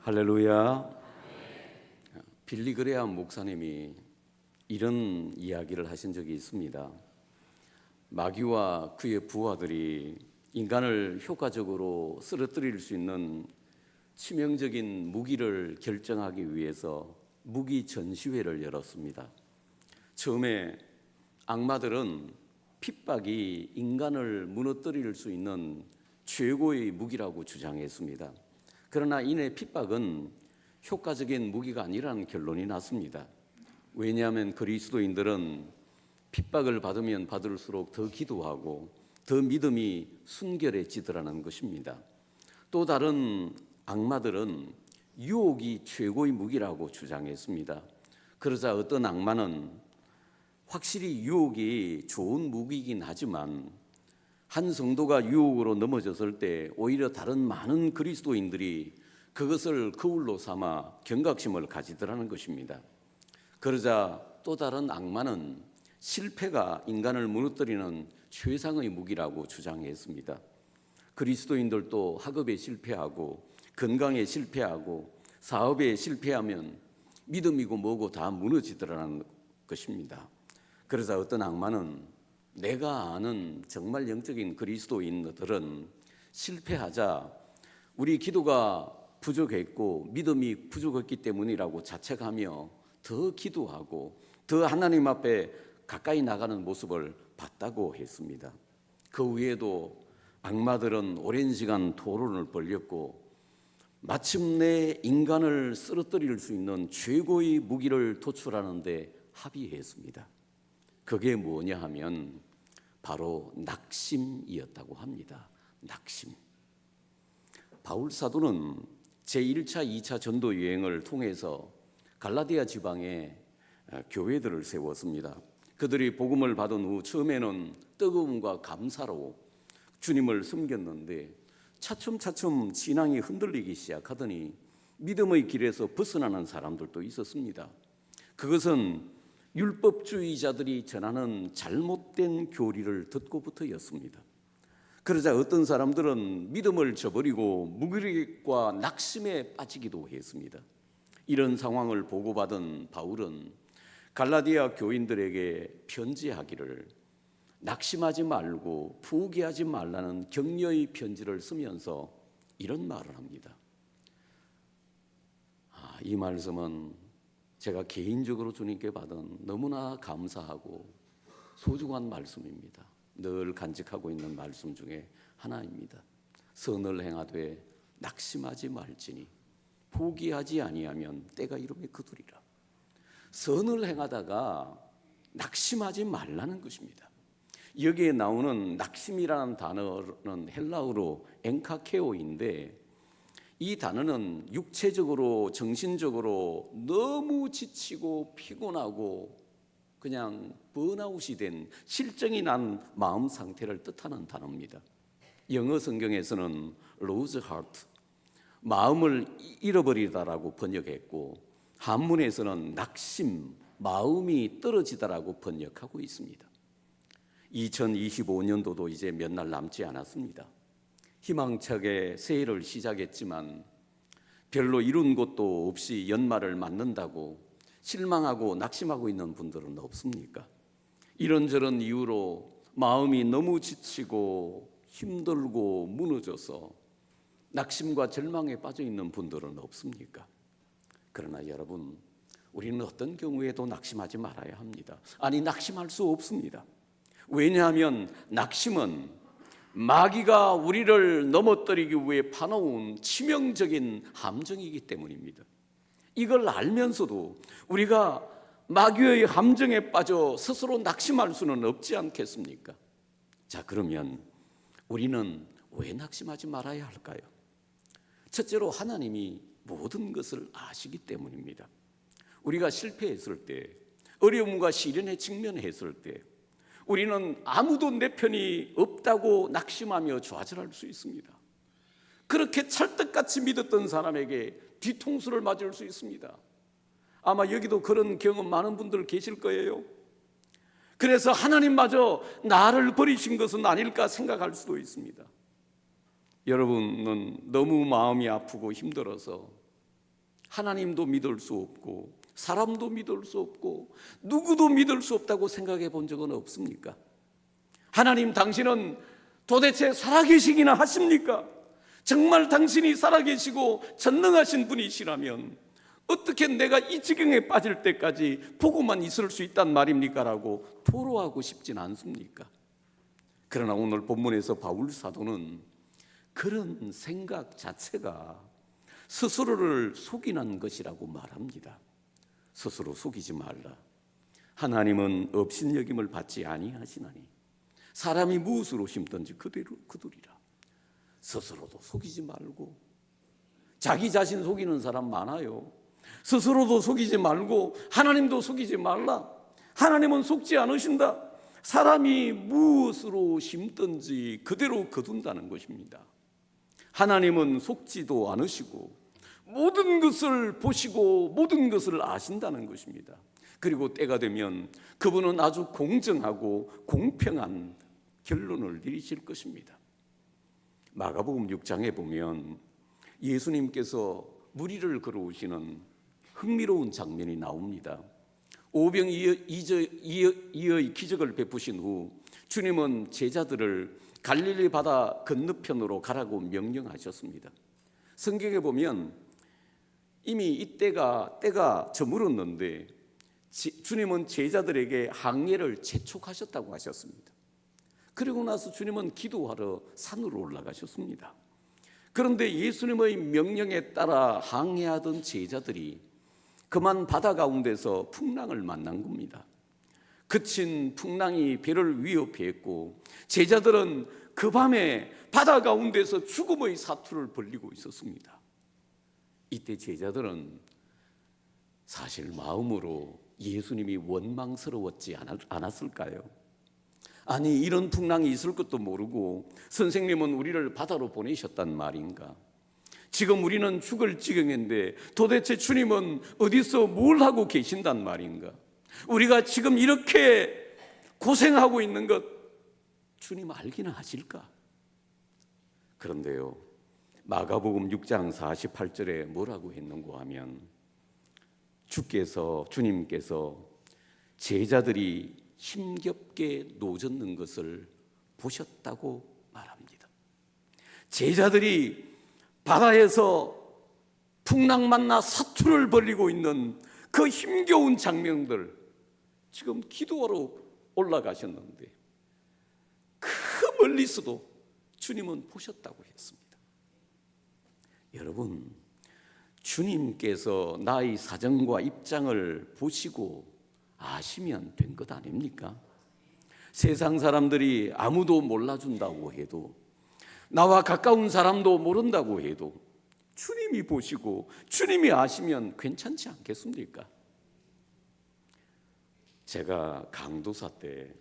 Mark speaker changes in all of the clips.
Speaker 1: 할렐루야. 빌리 그레함 목사님이 이런 이야기를 하신 적이 있습니다. 마귀와 그의 부하들이 인간을 효과적으로 쓰러뜨릴 수 있는 치명적인 무기를 결정하기 위해서 무기 전시회를 열었습니다. 처음에 악마들은 핍박이 인간을 무너뜨릴 수 있는 최고의 무기라고 주장했습니다. 그러나 이내 핍박은 효과적인 무기가 아니라는 결론이 났습니다. 왜냐하면 그리스도인들은 핍박을 받으면 받을수록 더 기도하고 더 믿음이 순결해지더라는 것입니다. 또 다른 악마들은 유혹이 최고의 무기라고 주장했습니다. 그러자 어떤 악마는 확실히 유혹이 좋은 무기이긴 하지만 한 성도가 유혹으로 넘어졌을 때 오히려 다른 많은 그리스도인들이 그것을 거울로 삼아 경각심을 가지더라는 것입니다. 그러자 또 다른 악마는 실패가 인간을 무너뜨리는 최상의 무기라고 주장했습니다. 그리스도인들도 학업에 실패하고 건강에 실패하고 사업에 실패하면 믿음이고 뭐고 다 무너지더라는 것입니다. 그러자 어떤 악마는 내가 아는 정말 영적인 그리스도인들은 실패하자 우리 기도가 부족했고 믿음이 부족했기 때문이라고 자책하며 더 기도하고 더 하나님 앞에 가까이 나가는 모습을 봤다고 했습니다. 그 외에도 악마들은 오랜 시간 토론을 벌였고 마침내 인간을 쓰러뜨릴 수 있는 최고의 무기를 도출하는 데 합의했습니다. 그게 뭐냐 하면 바로 낙심이었다고 합니다. 낙심. 바울 사도는 제1차, 2차 전도 여행을 통해서 갈라디아 지방에 교회들을 세웠습니다. 그들이 복음을 받은 후 처음에는 뜨거움과 감사로 주님을 섬겼는데 차츰차츰 신앙이 흔들리기 시작하더니 믿음의 길에서 벗어나는 사람들도 있었습니다. 그것은 율법주의자들이 전하는 잘못된 교리를 듣고부터였습니다. 그러자 어떤 사람들은 믿음을 저버리고 무기력과 낙심에 빠지기도 했습니다. 이런 상황을 보고받은 바울은 갈라디아 교인들에게 편지하기를 낙심하지 말고 포기하지 말라는 격려의 편지를 쓰면서 이런 말을 합니다. 이 말씀은 제가 개인적으로 주님께 받은 너무나 감사하고 소중한 말씀입니다. 늘 간직하고 있는 말씀 중에 하나입니다. 선을 행하되 낙심하지 말지니 포기하지 아니하면 때가 이르매 거두리라. 선을 행하다가 낙심하지 말라는 것입니다. 여기에 나오는 낙심이라는 단어는 헬라어로 엔카케오인데 이 단어는 육체적으로 정신적으로 너무 지치고 피곤하고 그냥 번아웃이 된 실정이 난 마음 상태를 뜻하는 단어입니다. 영어 성경에서는 lose heart, 마음을 잃어버리다라고 번역했고 한문에서는 낙심, 마음이 떨어지다라고 번역하고 있습니다. 2025년도도 이제 몇 날 남지 않았습니다. 희망차게 새해를 시작했지만 별로 이룬 것도 없이 연말을 맞는다고 실망하고 낙심하고 있는 분들은 없습니까? 이런저런 이유로 마음이 너무 지치고 힘들고 무너져서 낙심과 절망에 빠져 있는 분들은 없습니까? 그러나 여러분, 우리는 어떤 경우에도 낙심하지 말아야 합니다. 아니, 낙심할 수 없습니다. 왜냐하면 낙심은 마귀가 우리를 넘어뜨리기 위해 파놓은 치명적인 함정이기 때문입니다. 이걸 알면서도 우리가 마귀의 함정에 빠져 스스로 낙심할 수는 없지 않겠습니까? 자, 그러면 우리는 왜 낙심하지 말아야 할까요? 첫째로 하나님이 모든 것을 아시기 때문입니다. 우리가 실패했을 때, 어려움과 시련에 직면했을 때 우리는 아무도 내 편이 없다고 낙심하며 좌절할 수 있습니다. 그렇게 찰떡같이 믿었던 사람에게 뒤통수를 맞을 수 있습니다. 아마 여기도 그런 경험 많은 분들 계실 거예요. 그래서 하나님마저 나를 버리신 것은 아닐까 생각할 수도 있습니다. 여러분은 너무 마음이 아프고 힘들어서 하나님도 믿을 수 없고 사람도 믿을 수 없고 누구도 믿을 수 없다고 생각해 본 적은 없습니까? 하나님, 당신은 도대체 살아계시기나 하십니까? 정말 당신이 살아계시고 전능하신 분이시라면 어떻게 내가 이 지경에 빠질 때까지 보고만 있을 수 있단 말입니까? 라고 토로하고 싶진 않습니까? 그러나 오늘 본문에서 바울 사도는 그런 생각 자체가 스스로를 속이는 것이라고 말합니다. 스스로 속이지 말라. 하나님은 업신여김을 받지 아니하시나니 사람이 무엇으로 심든지 그대로 거두리라. 스스로도 속이지 말고, 자기 자신 속이는 사람 많아요. 스스로도 속이지 말고 하나님도 속이지 말라. 하나님은 속지 않으신다. 사람이 무엇으로 심든지 그대로 거둔다는 것입니다. 하나님은 속지도 않으시고 모든 것을 보시고 모든 것을 아신다는 것입니다. 그리고 때가 되면 그분은 아주 공정하고 공평한 결론을 내리실 것입니다. 마가복음 6장에 보면 예수님께서 무리를 걸어오시는 흥미로운 장면이 나옵니다. 오병이어의 기적을 베푸신 후 주님은 제자들을 갈릴리 바다 건너편으로 가라고 명령하셨습니다. 성경에 보면 이미 이때가 때가 저물었는데 주님은 제자들에게 항해를 재촉하셨다고 하셨습니다. 그리고 나서 주님은 기도하러 산으로 올라가셨습니다. 그런데 예수님의 명령에 따라 항해하던 제자들이 그만 바다 가운데서 풍랑을 만난 겁니다. 그친 풍랑이 배를 위협했고 제자들은 그 밤에 바다 가운데서 죽음의 사투를 벌이고 있었습니다. 이때 제자들은 사실 마음으로 예수님이 원망스러웠지 않았을까요? 아니, 이런 풍랑이 있을 것도 모르고 선생님은 우리를 바다로 보내셨단 말인가? 지금 우리는 죽을 지경인데 도대체 주님은 어디서 뭘 하고 계신단 말인가? 우리가 지금 이렇게 고생하고 있는 것 주님 알기나 하실까? 그런데요, 마가복음 6장 48절에 뭐라고 했는고 하면 주님께서 제자들이 힘겹게 노젓는 것을 보셨다고 말합니다. 제자들이 바다에서 풍랑 만나 사투를 벌이고 있는 그 힘겨운 장면들, 지금 기도하러 올라가셨는데 그 멀리서도 주님은 보셨다고 했습니다. 여러분, 주님께서 나의 사정과 입장을 보시고 아시면 된 것 아닙니까? 세상 사람들이 아무도 몰라준다고 해도, 나와 가까운 사람도 모른다고 해도 주님이 보시고 주님이 아시면 괜찮지 않겠습니까? 제가 강도사 때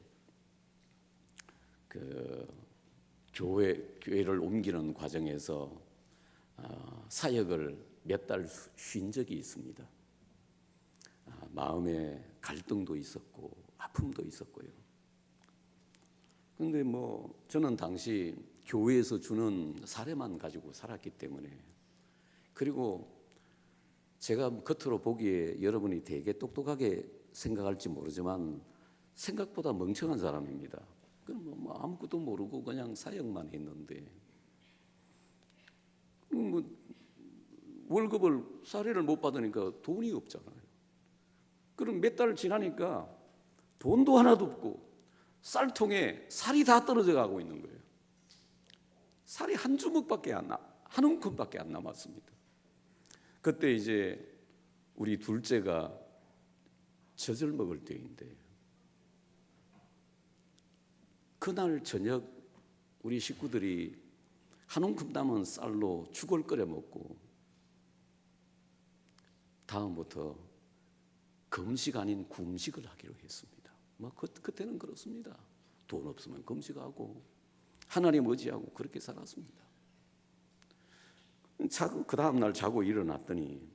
Speaker 1: 교회를 옮기는 과정에서 사역을 몇 달 쉰 적이 있습니다. 마음에 갈등도 있었고 아픔도 있었고요. 그런데 저는 당시 교회에서 주는 사례만 가지고 살았기 때문에, 그리고 제가 겉으로 보기에 여러분이 되게 똑똑하게 생각할지 모르지만 생각보다 멍청한 사람입니다. 그럼 아무것도 모르고 그냥 사역만 했는데 월급을 사례를 못 받으니까 돈이 없잖아요. 그럼 몇 달 지나니까 돈도 하나도 없고 쌀통에 살이 다 떨어져 가고 있는 거예요. 살이 한 주먹밖에 한 움큼밖에 안 남았습니다. 그때 이제 우리 둘째가 젖을 먹을 때인데, 그날 저녁 우리 식구들이 한 움큼 남은 쌀로 죽을 끓여 먹고 다음부터 금식 아닌 금식을 하기로 했습니다. 그때는 그렇습니다. 돈 없으면 금식하고 하나님 의지하고 그렇게 살았습니다. 그 다음날 자고 일어났더니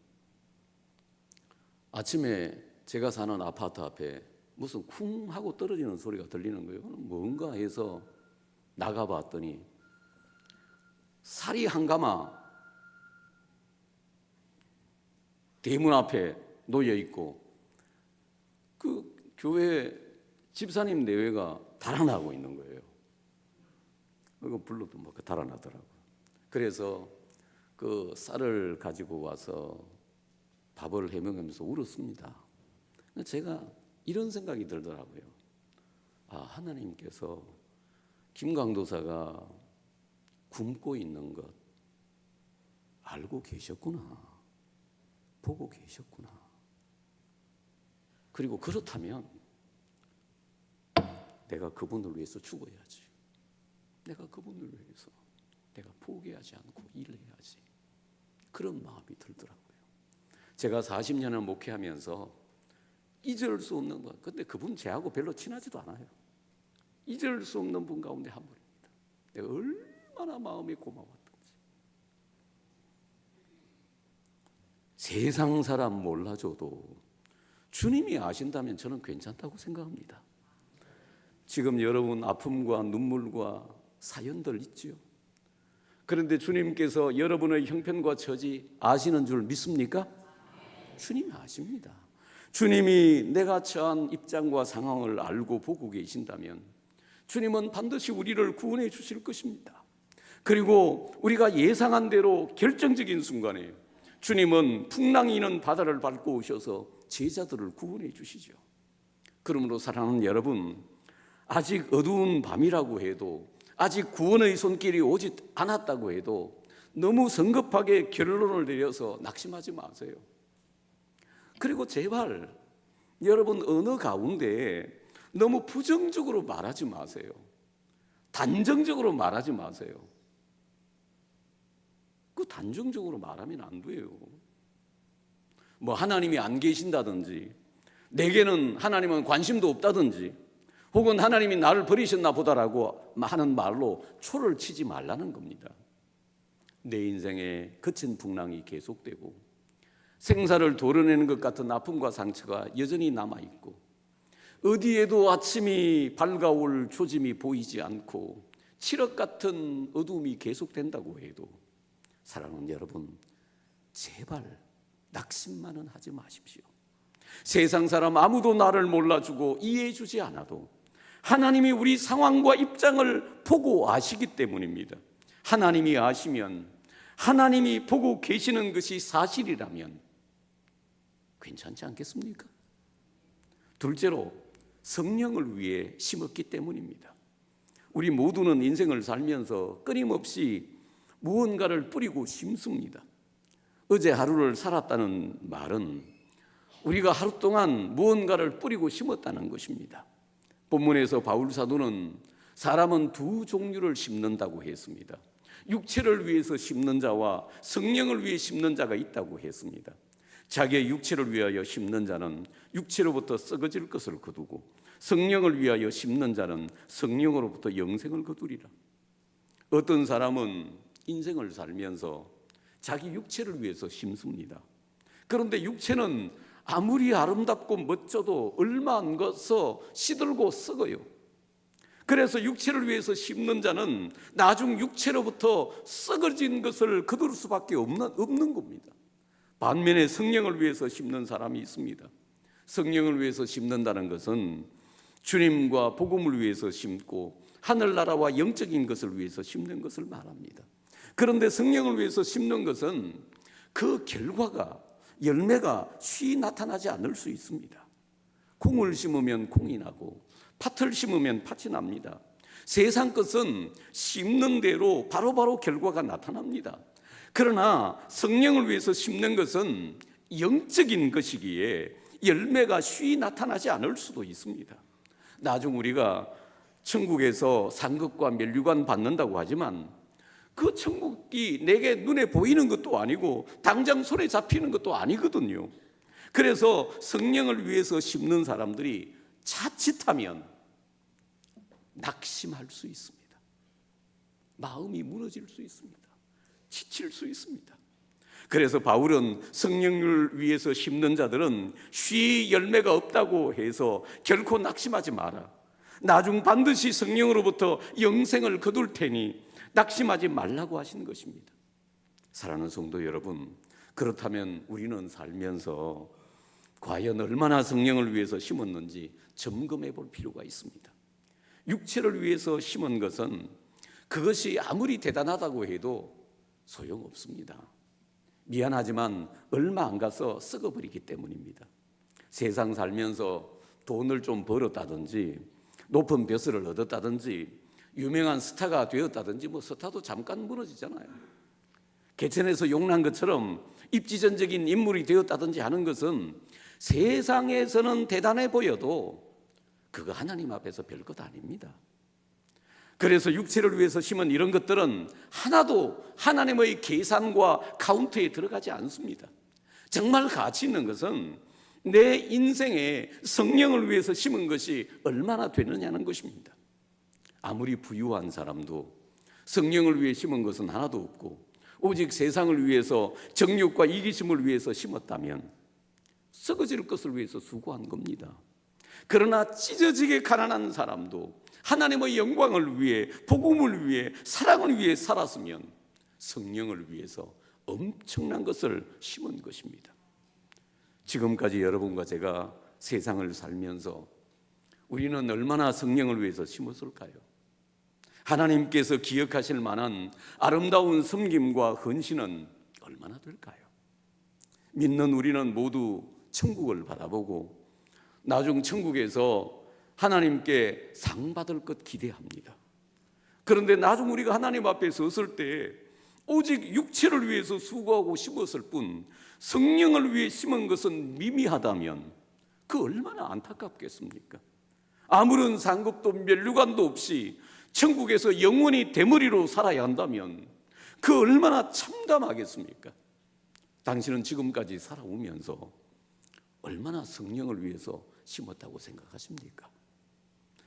Speaker 1: 아침에 제가 사는 아파트 앞에 무슨 쿵 하고 떨어지는 소리가 들리는 거예요. 뭔가 해서 나가봤더니 살이 한 가마 대문 앞에 놓여 있고 그 교회 집사님 내외가 달아나고 있는 거예요. 이거 불러도 막 달아나더라고요. 그래서 그 쌀을 가지고 와서 밥을 해먹으면서 울었습니다. 제가 이런 생각이 들더라고요. 아, 하나님께서 김강도사가 굶고 있는 것 알고 계셨구나. 보고 계셨구나. 그리고 그렇다면 내가 그분을 위해서 죽어야지. 내가 그분을 위해서 내가 포기하지 않고 일해야지. 그런 마음이 들더라고요. 제가 40년을 목회하면서 잊을 수 없는 분, 근데 그분 제하고 별로 친하지도 않아요. 잊을 수 없는 분 가운데 한 분입니다. 내가 얼마나 마음이 고마웠던지. 세상 사람 몰라줘도 주님이 아신다면 저는 괜찮다고 생각합니다. 지금 여러분 아픔과 눈물과 사연들 있지요. 그런데 주님께서 여러분의 형편과 처지 아시는 줄 믿습니까? 주님이 아십니다. 주님이 내가 처한 입장과 상황을 알고 보고 계신다면 주님은 반드시 우리를 구원해 주실 것입니다. 그리고 우리가 예상한 대로 결정적인 순간에 주님은 풍랑이 있는 바다를 밟고 오셔서 제자들을 구원해 주시죠. 그러므로 사랑하는 여러분, 아직 어두운 밤이라고 해도, 아직 구원의 손길이 오지 않았다고 해도 너무 성급하게 결론을 내려서 낙심하지 마세요. 그리고 제발 여러분 어느 가운데 너무 부정적으로 말하지 마세요. 단정적으로 말하지 마세요. 그 단정적으로 말하면 안 돼요. 뭐 하나님이 안 계신다든지, 내게는 하나님은 관심도 없다든지, 혹은 하나님이 나를 버리셨나 보다라고 하는 말로 초를 치지 말라는 겁니다. 내 인생에 거친 풍랑이 계속되고 생사를 도려내는 것 같은 아픔과 상처가 여전히 남아있고 어디에도 아침이 밝아올 조짐이 보이지 않고 칠흑 같은 어두움이 계속된다고 해도 사랑하는 여러분, 제발 낙심만은 하지 마십시오. 세상 사람 아무도 나를 몰라주고 이해해 주지 않아도 하나님이 우리 상황과 입장을 보고 아시기 때문입니다. 하나님이 아시면, 하나님이 보고 계시는 것이 사실이라면 괜찮지 않겠습니까? 둘째로 성령을 위해 심었기 때문입니다. 우리 모두는 인생을 살면서 끊임없이 무언가를 뿌리고 심습니다. 어제 하루를 살았다는 말은 우리가 하루 동안 무언가를 뿌리고 심었다는 것입니다. 본문에서 바울 사도는 사람은 두 종류를 심는다고 했습니다. 육체를 위해서 심는 자와 성령을 위해 심는 자가 있다고 했습니다. 자기의 육체를 위하여 심는 자는 육체로부터 썩어질 것을 거두고 성령을 위하여 심는 자는 성령으로부터 영생을 거두리라. 어떤 사람은 인생을 살면서 자기 육체를 위해서 심습니다. 그런데 육체는 아무리 아름답고 멋져도 얼마 안 가서 시들고 썩어요. 그래서 육체를 위해서 심는 자는 나중 육체로부터 썩어진 것을 거둘 수밖에 없는 겁니다. 반면에 성령을 위해서 심는 사람이 있습니다. 성령을 위해서 심는다는 것은 주님과 복음을 위해서 심고 하늘나라와 영적인 것을 위해서 심는 것을 말합니다. 그런데 성령을 위해서 심는 것은 그 결과가, 열매가 쉬이 나타나지 않을 수 있습니다. 콩을 심으면 콩이 나고 팥을 심으면 팥이 납니다. 세상 것은 심는 대로 바로바로 결과가 나타납니다. 그러나 성령을 위해서 심는 것은 영적인 것이기에 열매가 쉬이 나타나지 않을 수도 있습니다. 나중 우리가 천국에서 상급과 면류관 받는다고 하지만 그 천국이 내게 눈에 보이는 것도 아니고 당장 손에 잡히는 것도 아니거든요. 그래서 성령을 위해서 심는 사람들이 자칫하면 낙심할 수 있습니다. 마음이 무너질 수 있습니다. 지칠 수 있습니다. 그래서 바울은 성령을 위해서 심는 자들은 쉬이 열매가 없다고 해서 결코 낙심하지 마라. 나중 반드시 성령으로부터 영생을 거둘 테니 낙심하지 말라고 하시는 것입니다. 사랑하는 성도 여러분, 그렇다면 우리는 살면서 과연 얼마나 성령을 위해서 심었는지 점검해 볼 필요가 있습니다. 육체를 위해서 심은 것은 그것이 아무리 대단하다고 해도 소용없습니다. 미안하지만 얼마 안 가서 썩어버리기 때문입니다. 세상 살면서 돈을 좀 벌었다든지 높은 벼슬을 얻었다든지 유명한 스타가 되었다든지 스타도 잠깐 무너지잖아요. 개천에서 용난 것처럼 입지전적인 인물이 되었다든지 하는 것은 세상에서는 대단해 보여도 그거 하나님 앞에서 별것 아닙니다. 그래서 육체를 위해서 심은 이런 것들은 하나도 하나님의 계산과 카운트에 들어가지 않습니다. 정말 가치 있는 것은 내 인생에 성령을 위해서 심은 것이 얼마나 되느냐는 것입니다. 아무리 부유한 사람도 성령을 위해 심은 것은 하나도 없고 오직 세상을 위해서 정욕과 이기심을 위해서 심었다면 썩어질 것을 위해서 수고한 겁니다. 그러나 찢어지게 가난한 사람도 하나님의 영광을 위해, 복음을 위해, 사랑을 위해 살았으면 성령을 위해서 엄청난 것을 심은 것입니다. 지금까지 여러분과 제가 세상을 살면서 우리는 얼마나 성령을 위해서 심었을까요? 하나님께서 기억하실 만한 아름다운 섬김과 헌신은 얼마나 될까요? 믿는 우리는 모두 천국을 바라보고 나중 천국에서 하나님께 상 받을 것 기대합니다. 그런데 나중 우리가 하나님 앞에 섰을 때 오직 육체를 위해서 수고하고 심었을 뿐 성령을 위해 심은 것은 미미하다면 그 얼마나 안타깝겠습니까? 아무런 상급도 면류관도 없이 천국에서 영원히 대머리로 살아야 한다면 그 얼마나 참담하겠습니까? 당신은 지금까지 살아오면서 얼마나 성령을 위해서 심었다고 생각하십니까?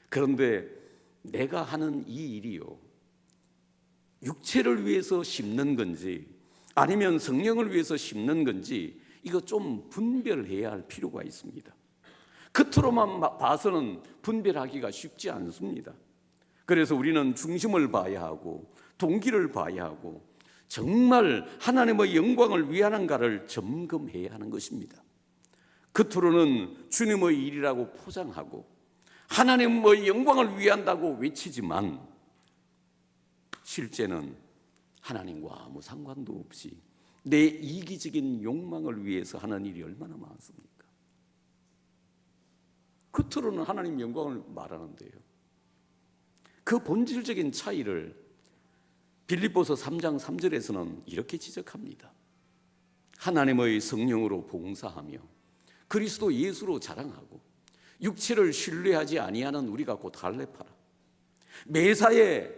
Speaker 1: 그런데 내가 하는 이 일이요, 육체를 위해서 심는 건지 아니면 성령을 위해서 심는 건지 이거 좀 분별해야 할 필요가 있습니다. 겉으로만 봐서는 분별하기가 쉽지 않습니다. 그래서 우리는 중심을 봐야 하고 동기를 봐야 하고 정말 하나님의 영광을 위하는가를 점검해야 하는 것입니다. 겉으로는 주님의 일이라고 포장하고 하나님의 영광을 위한다고 외치지만 실제는 하나님과 아무 상관도 없이 내 이기적인 욕망을 위해서 하는 일이 얼마나 많습니까? 겉으로는 하나님 영광을 말하는데요, 그 본질적인 차이를 빌립보서 3장 3절에서는 이렇게 지적합니다. 하나님의 성령으로 봉사하며 그리스도 예수로 자랑하고 육체를 신뢰하지 아니하는 우리가 곧 할례파라. 매사에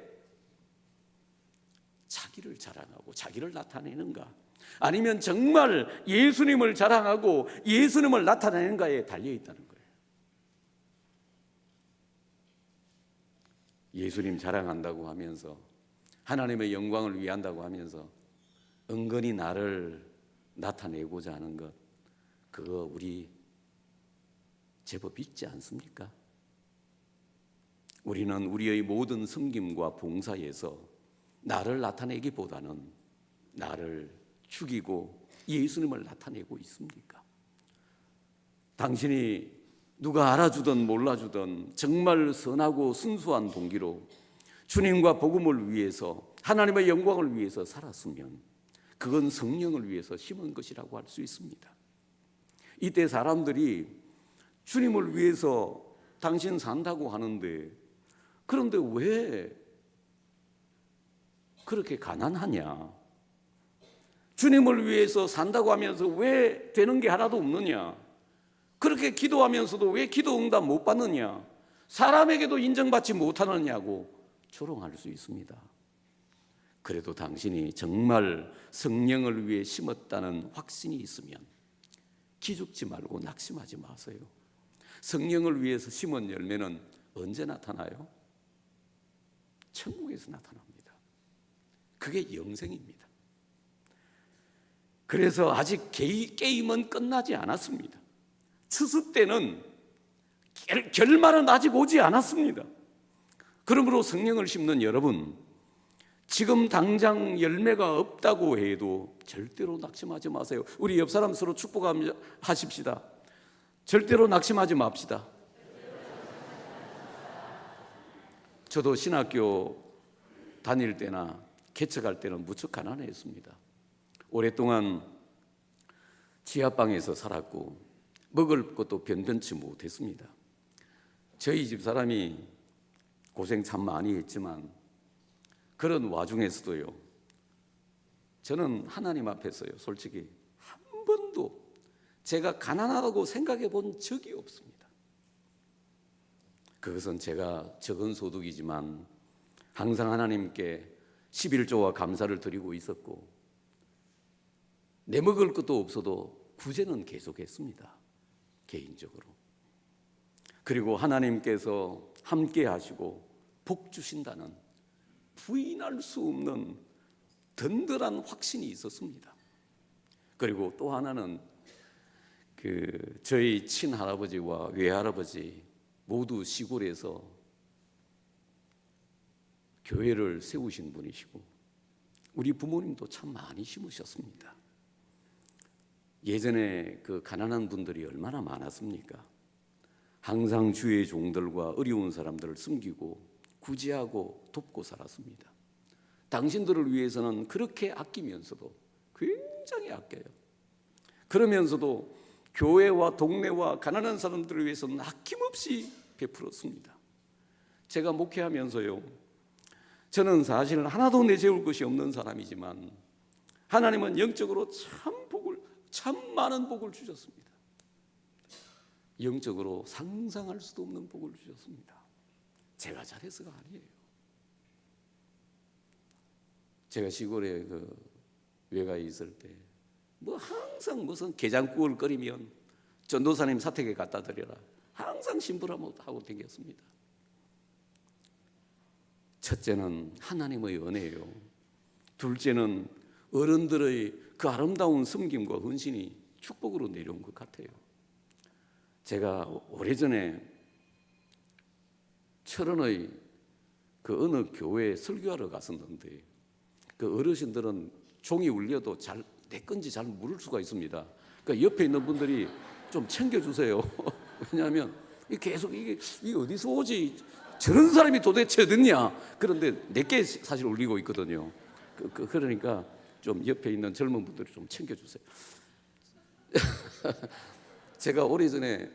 Speaker 1: 자기를 자랑하고 자기를 나타내는가 아니면 정말 예수님을 자랑하고 예수님을 나타내는가에 달려있다는 거예요. 예수님 자랑한다고 하면서 하나님의 영광을 위한다고 하면서 은근히 나를 나타내고자 하는 것, 그거 우리 제법 있지 않습니까? 우리는 우리의 모든 섬김과 봉사에서 나를 나타내기보다는 나를 죽이고 예수님을 나타내고 있습니까? 당신이 누가 알아주든 몰라주든 정말 선하고 순수한 동기로 주님과 복음을 위해서 하나님의 영광을 위해서 살았으면 그건 성령을 위해서 심은 것이라고 할 수 있습니다. 이때 사람들이 주님을 위해서 당신 산다고 하는데 그런데 왜 그렇게 가난하냐? 주님을 위해서 산다고 하면서 왜 되는 게 하나도 없느냐? 그렇게 기도하면서도 왜 기도 응답 못 받느냐? 사람에게도 인정받지 못하느냐고 조롱할 수 있습니다. 그래도 당신이 정말 성령을 위해 심었다는 확신이 있으면 기죽지 말고 낙심하지 마세요. 성령을 위해서 심은 열매는 언제 나타나요? 천국에서 나타납니다. 그게 영생입니다. 그래서 아직 게임은 끝나지 않았습니다. 추수 때는 결말은 아직 오지 않았습니다. 그러므로 성령을 심는 여러분, 지금 당장 열매가 없다고 해도 절대로 낙심하지 마세요. 우리 옆 사람 서로 축복하십시다. 절대로 낙심하지 맙시다. 저도 신학교 다닐 때나 개척할 때는 무척 가난했습니다. 오랫동안 지하방에서 살았고 먹을 것도 변변치 못했습니다. 저희 집 사람이 고생 참 많이 했지만 그런 와중에서도요, 저는 하나님 앞에서요, 솔직히 한 번도 제가 가난하다고 생각해 본 적이 없습니다. 그것은 제가 적은 소득이지만 항상 하나님께 11조와 감사를 드리고 있었고, 내 먹을 것도 없어도 구제는 계속했습니다. 개인적으로. 그리고 하나님께서 함께 하시고 복 주신다는 부인할 수 없는 든든한 확신이 있었습니다. 그리고 또 하나는 저희 친할아버지와 외할아버지 모두 시골에서 교회를 세우신 분이시고 우리 부모님도 참 많이 심으셨습니다. 예전에 그 가난한 분들이 얼마나 많았습니까? 항상 주의 종들과 어려운 사람들을 섬기고 구제하고 돕고 살았습니다. 당신들을 위해서는 그렇게 아끼면서도 굉장히 아껴요. 그러면서도 교회와 동네와 가난한 사람들을 위해서는 아낌없이 베풀었습니다. 제가 목회하면서요, 저는 사실 하나도 내세울 것이 없는 사람이지만 하나님은 영적으로 참 많은 복을 주셨습니다. 영적으로 상상할 수도 없는 복을 주셨습니다. 제가 잘해서가 아니에요. 제가 시골에 외가에 있을 때 항상 무슨 게장국을 끓이면 전도사님 사택에 갖다 드려라, 항상 심부름하고 다녔습니다. 첫째는 하나님의 은혜예요. 둘째는 어른들의 그 아름다운 섬김과 헌신이 축복으로 내려온 것 같아요. 제가 오래전에 철원의 그 어느 교회에 설교하러 갔었는데 그 어르신들은 종이 울려도 내 건지 잘 모를 수가 있습니다. 그러니까 옆에 있는 분들이 좀 챙겨주세요. 왜냐하면 계속 이게 어디서 오지? 저런 사람이 도대체 어딨냐? 그런데 내게 사실 울리고 있거든요. 그러니까 좀 옆에 있는 젊은 분들이 좀 챙겨주세요. 제가 오래전에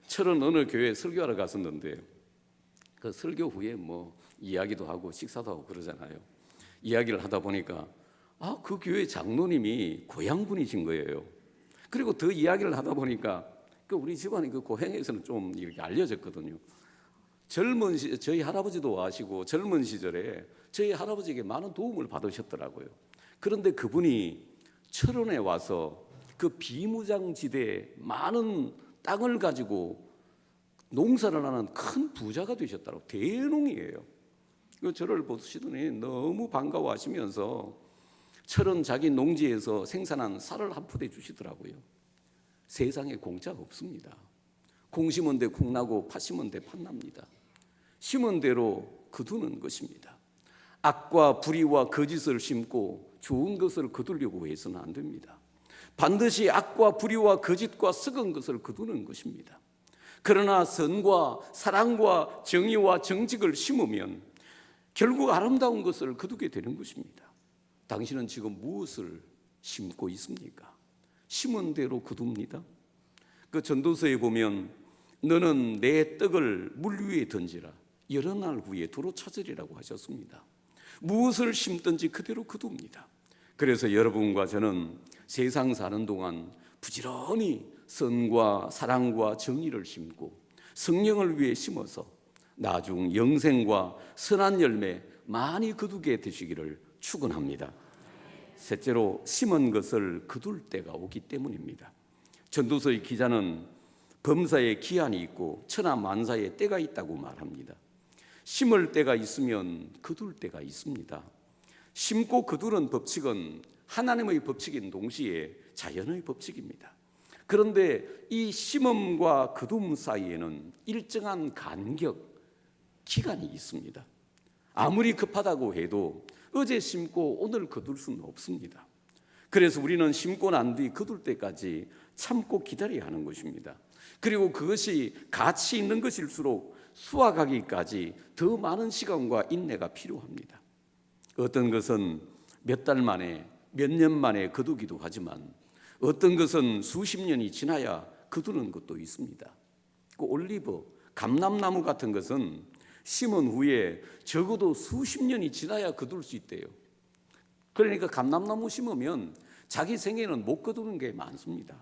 Speaker 1: 철원 어느 교회에 설교하러 갔었는데 그 설교 후에 이야기도 하고 식사도 하고 그러잖아요. 이야기를 하다 보니까 그 교회 장로님이 고향분이신 거예요. 그리고 더 이야기를 하다 보니까 우리 집안이 그 고향에서는 좀 이렇게 알려졌거든요. 저희 할아버지도 아시고 젊은 시절에 저희 할아버지에게 많은 도움을 받으셨더라고요. 그런데 그분이 철원에 와서 그 비무장지대에 많은 땅을 가지고 농사를 하는 큰 부자가 되셨더라고요. 대농이에요. 저를 보시더니 너무 반가워하시면서 철원 자기 농지에서 생산한 쌀을 한 푸대 주시더라고요. 세상에 공짜 없습니다. 콩 심은 데 콩 나고 팥 심은 데 팥 납니다. 심은 대로 거두는 것입니다. 악과 불의와 거짓을 심고 좋은 것을 거두려고 해서는 안 됩니다. 반드시 악과 불의와 거짓과 썩은 것을 거두는 것입니다. 그러나 선과 사랑과 정의와 정직을 심으면 결국 아름다운 것을 거두게 되는 것입니다. 당신은 지금 무엇을 심고 있습니까? 심은 대로 거둡니다. 그 전도서에 보면 너는 내 떡을 물 위에 던지라 여러 날 후에 도로 찾으리라고 하셨습니다. 무엇을 심든지 그대로 거둡니다. 그래서 여러분과 저는 세상 사는 동안 부지런히 선과 사랑과 정의를 심고 성령을 위해 심어서 나중 영생과 선한 열매 많이 거두게 되시기를 축원합니다. 셋째로 심은 것을 거둘 때가 오기 때문입니다. 전도서의 기자는 범사에 기한이 있고 천하만사에 때가 있다고 말합니다. 심을 때가 있으면 거둘 때가 있습니다. 심고 거두는 법칙은 하나님의 법칙인 동시에 자연의 법칙입니다. 그런데 이 심음과 거둠 사이에는 일정한 간격, 기간이 있습니다. 아무리 급하다고 해도 어제 심고 오늘 거둘 수는 없습니다. 그래서 우리는 심고 난 뒤 거둘 때까지 참고 기다려야 하는 것입니다. 그리고 그것이 가치 있는 것일수록 수확하기까지 더 많은 시간과 인내가 필요합니다. 어떤 것은 몇 달 만에, 몇 년 만에 거두기도 하지만 어떤 것은 수십 년이 지나야 거두는 것도 있습니다. 그 올리브, 감람나무 같은 것은 심은 후에 적어도 수십 년이 지나야 거둘 수 있대요. 그러니까 감람나무 심으면 자기 생애는 못 거두는 게 많습니다.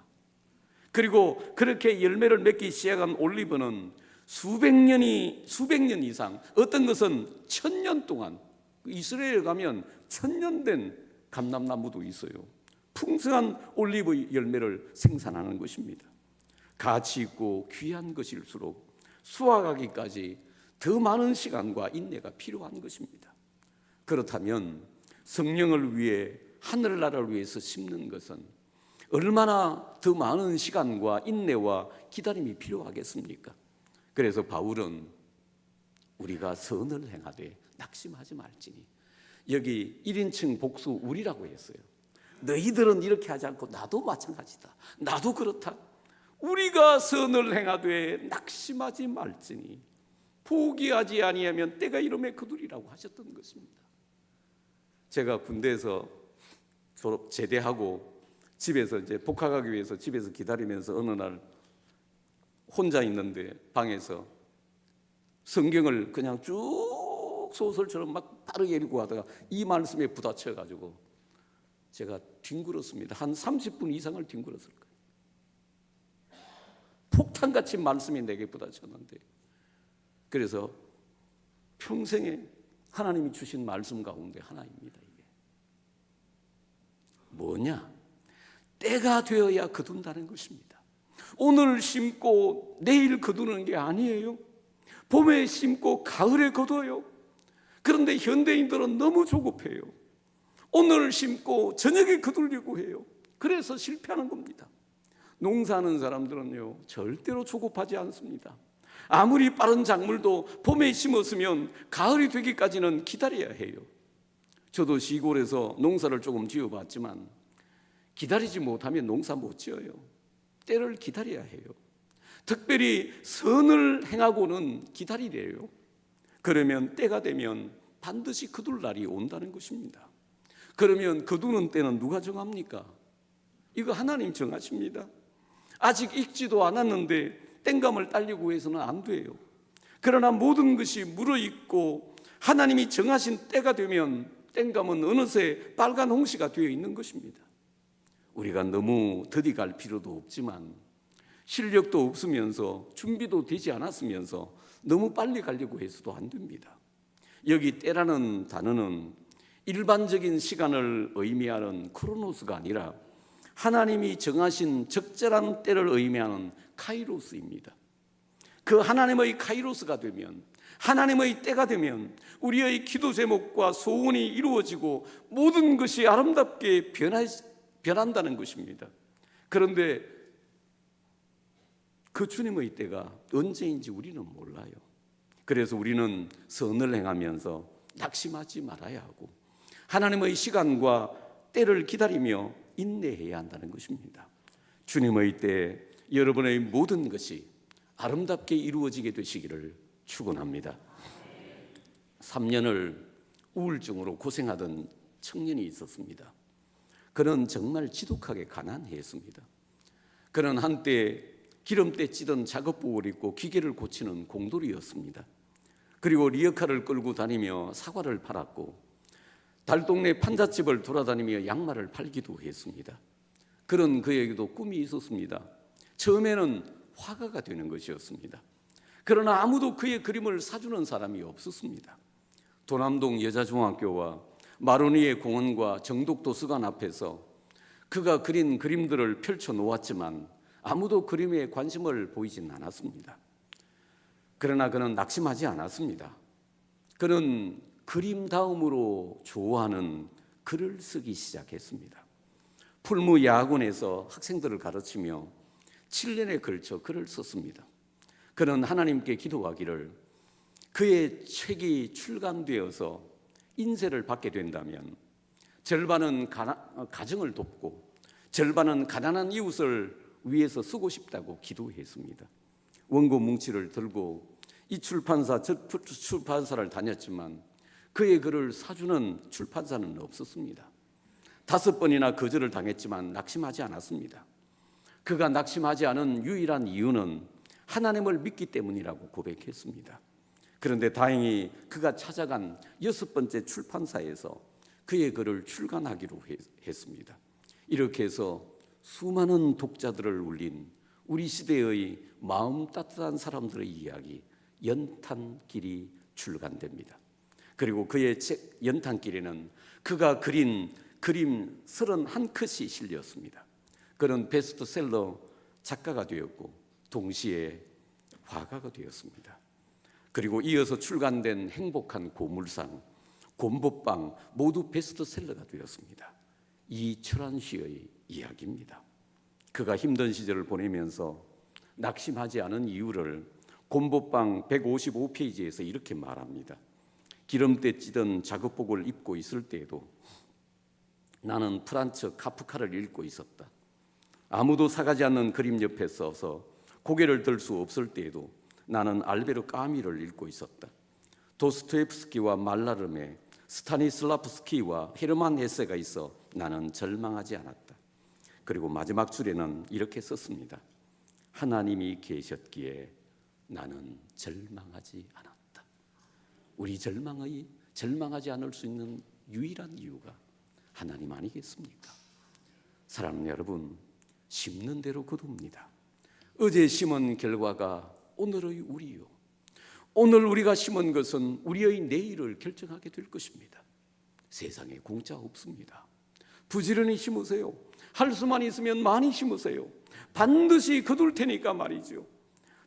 Speaker 1: 그리고 그렇게 열매를 맺기 시작한 올리브는 수백 년 이상, 어떤 것은 1000년 동안, 이스라엘 가면 1000년 된 감람나무도 있어요. 풍성한 올리브 열매를 생산하는 것입니다. 가치 있고 귀한 것일수록 수확하기까지 더 많은 시간과 인내가 필요한 것입니다. 그렇다면 성령을 위해, 하늘나라를 위해서 심는 것은 얼마나 더 많은 시간과 인내와 기다림이 필요하겠습니까? 그래서 바울은 우리가 선을 행하되 낙심하지 말지니, 여기 1인칭 복수 우리라고 했어요. 너희들은 이렇게 하지 않고 나도 마찬가지다, 나도 그렇다. 우리가 선을 행하되 낙심하지 말지니 포기하지 아니하면 때가 이름에 거두리라고 하셨던 것입니다. 제가 군대에서 제대하고 집에서 이제 복학하기 위해서 집에서 기다리면서 어느 날 혼자 있는데 방에서 성경을 그냥 쭉 소설처럼 막 빠르게 읽고 하다가 이 말씀에 부딪혀 가지고 제가 뒹굴었습니다. 한 30분 이상을 뒹굴었을 거예요. 폭탄같이 말씀이 내게 부딪혔는데, 그래서 평생에 하나님이 주신 말씀 가운데 하나입니다. 이게 뭐냐? 때가 되어야 거둔다는 것입니다. 오늘 심고 내일 거두는 게 아니에요. 봄에 심고 가을에 거둬요. 그런데 현대인들은 너무 조급해요. 오늘 심고 저녁에 거두려고 해요. 그래서 실패하는 겁니다. 농사하는 사람들은요, 절대로 조급하지 않습니다. 아무리 빠른 작물도 봄에 심었으면 가을이 되기까지는 기다려야 해요. 저도 시골에서 농사를 조금 지어봤지만 기다리지 못하면 농사 못 지어요. 때를 기다려야 해요. 특별히 선을 행하고는 기다리래요. 그러면 때가 되면 반드시 거둘 날이 온다는 것입니다. 그러면 거두는 때는 누가 정합니까? 이거 하나님 정하십니다. 아직 익지도 않았는데 땡감을 따려고 해서는 안 돼요. 그러나 모든 것이 무르익고 하나님이 정하신 때가 되면 땡감은 어느새 빨간 홍시가 되어 있는 것입니다. 우리가 너무 더디 갈 필요도 없지만 실력도 없으면서 준비도 되지 않았으면서 너무 빨리 가려고 해서도 안 됩니다. 여기 때라는 단어는 일반적인 시간을 의미하는 크로노스가 아니라 하나님이 정하신 적절한 때를 의미하는 카이로스입니다. 그 하나님의 카이로스가 되면, 하나님의 때가 되면 우리의 기도 제목과 소원이 이루어지고 모든 것이 아름답게 변한다는 것입니다. 그런데 그 주님의 때가 언제인지 우리는 몰라요. 그래서 우리는 선을 행하면서 낙심하지 말아야 하고 하나님의 시간과 때를 기다리며 인내해야 한다는 것입니다. 주님의 때 여러분의 모든 것이 아름답게 이루어지게 되시기를 축원합니다. 3년을 우울증으로 고생하던 청년이 있었습니다. 그는 정말 지독하게 가난했습니다. 그는 한때 기름때 찌던 작업복을 입고 기계를 고치는 공돌이였습니다. 그리고 리어카를 끌고 다니며 사과를 팔았고 달동네 판잣집을 돌아다니며 양말을 팔기도 했습니다. 그런 그에게도 꿈이 있었습니다. 처음에는 화가가 되는 것이었습니다. 그러나 아무도 그의 그림을 사주는 사람이 없었습니다. 도남동 여자중학교와 마로니에 공원과 정독도서관 앞에서 그가 그린 그림들을 펼쳐 놓았지만 아무도 그림에 관심을 보이진 않았습니다. 그러나 그는 낙심하지 않았습니다. 그는 그림 다음으로 좋아하는 글을 쓰기 시작했습니다. 풀무 야학원에서 학생들을 가르치며 7년에 걸쳐 글을 썼습니다. 그는 하나님께 기도하기를 그의 책이 출간되어서 인세를 받게 된다면 절반은 가정을 돕고 절반은 가난한 이웃을 위해서 쓰고 싶다고 기도했습니다. 원고 뭉치를 들고 이 출판사 저 출판사를 다녔지만 그의 글을 사주는 출판사는 없었습니다. 5번이나 거절을 당했지만 낙심하지 않았습니다. 그가 낙심하지 않은 유일한 이유는 하나님을 믿기 때문이라고 고백했습니다. 그런데 다행히 그가 찾아간 6번째 출판사에서 그의 글을 출간하기로 했습니다. 이렇게 해서 수많은 독자들을 울린 우리 시대의 마음 따뜻한 사람들의 이야기 연탄길이 출간됩니다. 그리고 그의 책 연탄길에는 그가 그린 그림 31컷이 실렸습니다. 그는 베스트셀러 작가가 되었고 동시에 화가가 되었습니다. 그리고 이어서 출간된 행복한 고물상, 곰보빵 모두 베스트셀러가 되었습니다. 이철환 씨의 이야기입니다. 그가 힘든 시절을 보내면서 낙심하지 않은 이유를 곰보빵 155페이지에서 이렇게 말합니다. 기름때 찌든 작업복을 입고 있을 때에도 나는 프란츠 카프카를 읽고 있었다. 아무도 사가지 않는 그림 옆에 서서 고개를 들 수 없을 때에도 나는 알베르 까미를 읽고 있었다. 도스토옙스키와 말라름에 스타니슬라프스키와 헤르만 헤세가 있어 나는 절망하지 않았다. 그리고 마지막 줄에는 이렇게 썼습니다. 하나님이 계셨기에 나는 절망하지 않았다. 우리 절망하지 않을 수 있는 유일한 이유가 하나님 아니겠습니까? 사랑하는 여러분, 심는 대로 거둡니다. 어제 심은 결과가 오늘의 우리요. 오늘 우리가 심은 것은 우리의 내일을 결정하게 될 것입니다. 세상에 공짜 없습니다. 부지런히 심으세요. 할 수만 있으면 많이 심으세요. 반드시 거둘 테니까 말이죠.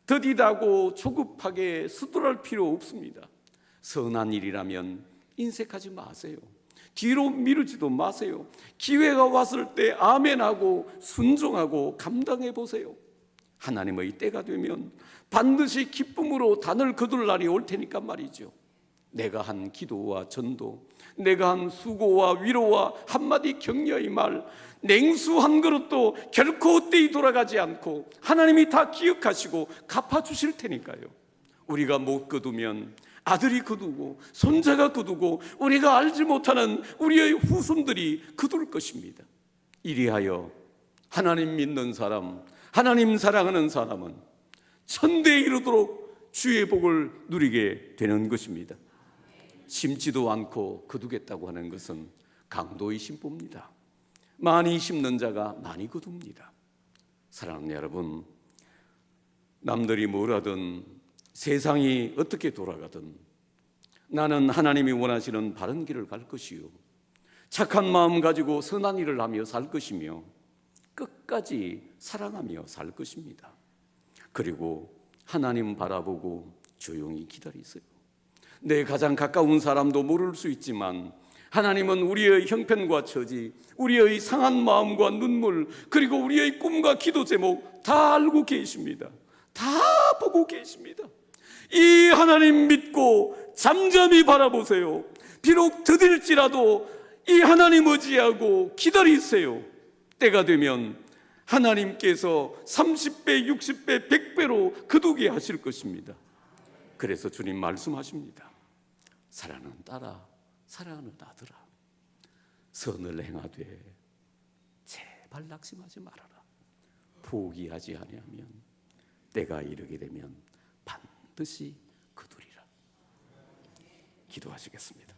Speaker 1: 더디다고 조급하게 수돌할 필요 없습니다. 선한 일이라면 인색하지 마세요. 뒤로 미루지도 마세요. 기회가 왔을 때 아멘하고 순종하고 감당해 보세요. 하나님의 때가 되면 반드시 기쁨으로 단을 거둘 날이 올 테니까 말이죠. 내가 한 기도와 전도, 내가 한 수고와 위로와 한마디 격려의 말, 냉수 한 그릇도 결코 헛되이 돌아가지 않고 하나님이 다 기억하시고 갚아주실 테니까요. 우리가 못 거두면 아들이 거두고 손자가 거두고 우리가 알지 못하는 우리의 후손들이 거둘 것입니다. 이리하여 하나님 믿는 사람, 하나님 사랑하는 사람은 천대에 이르도록 주의 복을 누리게 되는 것입니다. 심지도 않고 거두겠다고 하는 것은 강도의 심보입니다. 많이 심는 자가 많이 거둡니다. 사랑하는 여러분, 남들이 뭘 하든 세상이 어떻게 돌아가든 나는 하나님이 원하시는 바른 길을 갈 것이요 착한 마음 가지고 선한 일을 하며 살 것이며 끝까지 사랑하며 살 것입니다. 그리고 하나님 바라보고 조용히 기다리세요. 내 가장 가까운 사람도 모를 수 있지만 하나님은 우리의 형편과 처지, 우리의 상한 마음과 눈물, 그리고 우리의 꿈과 기도 제목 다 알고 계십니다. 다 보고 계십니다. 이 하나님 믿고 잠잠히 바라보세요. 비록 더딜지라도 이 하나님 의지하고 기다리세요. 때가 되면 하나님께서 30배, 60배, 100배로 거두게 하실 것입니다. 그래서 주님 말씀하십니다. 사랑하는 딸아, 사랑하는 아들아, 선을 행하되 제발 낙심하지 말아라. 포기하지 아니하면 때가 이르게 되면 반드시 거두리라. 기도하시겠습니다.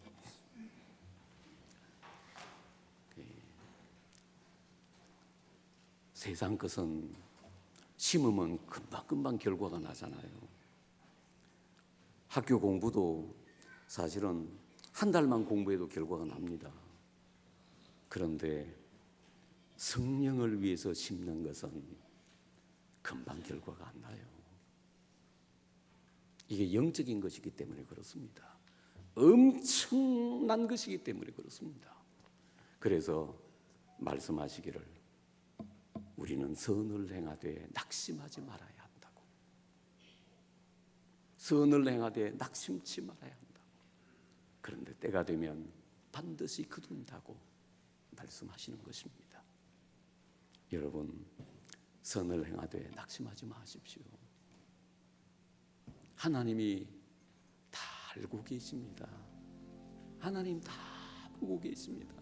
Speaker 1: 세상 것은 심으면 금방금방 결과가 나잖아요. 학교 공부도 사실은 한 달만 공부해도 결과가 납니다. 그런데 성령을 위해서 심는 것은 금방 결과가 안 나요. 이게 영적인 것이기 때문에 그렇습니다. 엄청난 것이기 때문에 그렇습니다. 그래서 말씀하시기를 우리는 선을 행하되 낙심하지 말아야 한다고. 선을 행하되 낙심치 말아야 한다고. 그런데 때가 되면 반드시 거둔다고 말씀하시는 것입니다. 여러분, 선을 행하되 낙심하지 마십시오. 하나님이 다 알고 계십니다. 하나님 다 보고 계십니다.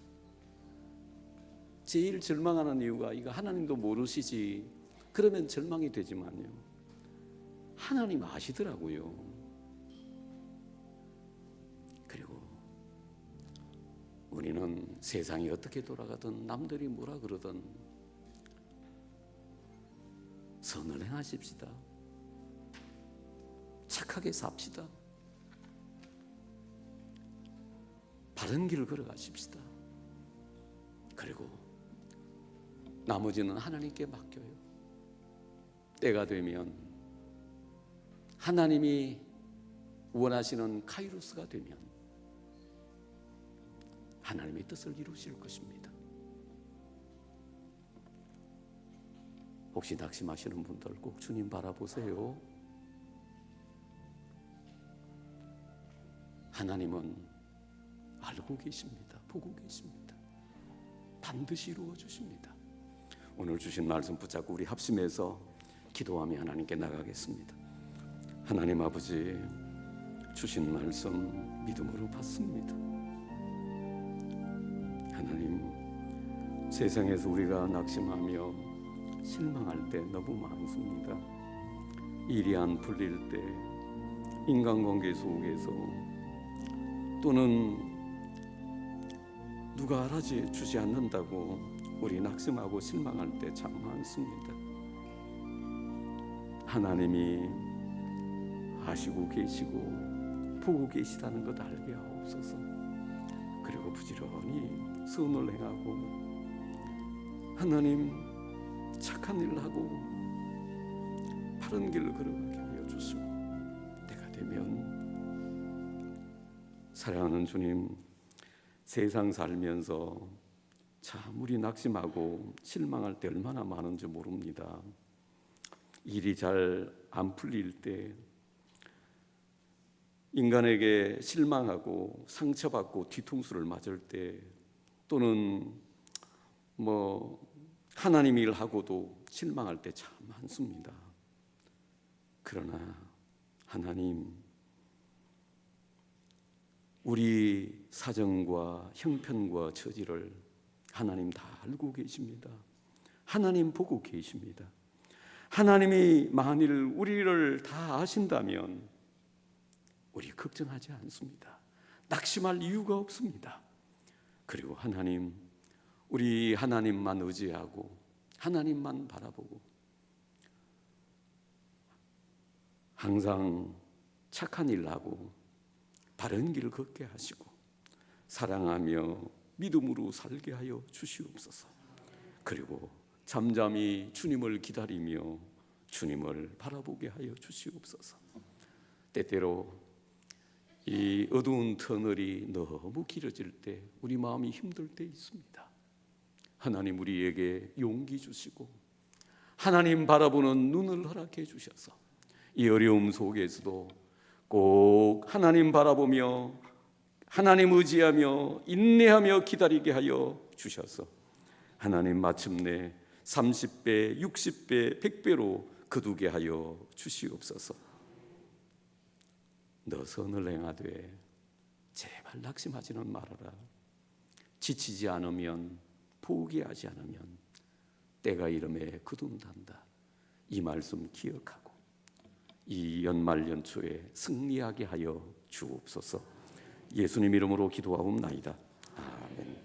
Speaker 1: 제일 절망하는 이유가 이거 하나님도 모르시지 그러면 절망이 되지만요, 하나님 아시더라고요. 그리고 우리는 세상이 어떻게 돌아가든 남들이 뭐라 그러든 선을 행하십시다. 착하게 삽시다. 바른 길을 걸어가십시다. 그리고 나머지는 하나님께 맡겨요. 때가 되면 하나님이 원하시는 카이로스가 되면 하나님의 뜻을 이루실 것입니다. 혹시 낙심하시는 분들 꼭 주님 바라보세요. 하나님은 알고 계십니다. 보고 계십니다. 반드시 이루어 주십니다. 오늘 주신 말씀 붙잡고 우리 합심해서 기도하며 하나님께 나가겠습니다. 하나님 아버지, 주신 말씀 믿음으로 받습니다. 하나님, 세상에서 우리가 낙심하며 실망할 때 너무 많습니다. 일이 안 풀릴 때, 인간관계 속에서, 또는 누가 알아주지 않는다고 우리 낙심하고 실망할 때 참 많습니다. 하나님이 아시고 계시고 보고 계시다는 것 알게 하옵소서. 그리고 부지런히 선을 행하고 하나님 착한 일을 하고 바른 길을 걸어가게 하여 주시고, 때가 되면 사랑하는 주님, 세상 살면서 참 우리 낙심하고 실망할 때 얼마나 많은지 모릅니다. 일이 잘 안 풀릴 때, 인간에게 실망하고 상처받고 뒤통수를 맞을 때, 또는 하나님 일하고도 실망할 때 참 많습니다. 그러나 하나님, 우리 사정과 형편과 처지를 하나님 다 알고 계십니다. 하나님 보고 계십니다. 하나님이 만일 우리를 다 아신다면 우리 걱정하지 않습니다. 낙심할 이유가 없습니다. 그리고 하나님, 우리 하나님만 의지하고 하나님만 바라보고 항상 착한 일을 하고 바른 길을 걷게 하시고 사랑하며 믿음으로 살게 하여 주시옵소서. 그리고 잠잠히 주님을 기다리며 주님을 바라보게 하여 주시옵소서. 때때로 이 어두운 터널이 너무 길어질 때 우리 마음이 힘들 때 있습니다. 하나님, 우리에게 용기 주시고 하나님 바라보는 눈을 허락해 주셔서 이 어려움 속에서도 꼭 하나님 바라보며 하나님 의지하며 인내하며 기다리게 하여 주셔서 하나님 마침내 30배, 60배, 100배로 거두게 하여 주시옵소서. 너 선을 행하되 제발 낙심하지는 말아라. 지치지 않으면, 포기하지 않으면 때가 이름에 거둔단다. 이 말씀 기억하고 이 연말 연초에 승리하게 하여 주옵소서. 예수님 이름으로 기도하옵나이다. 아멘.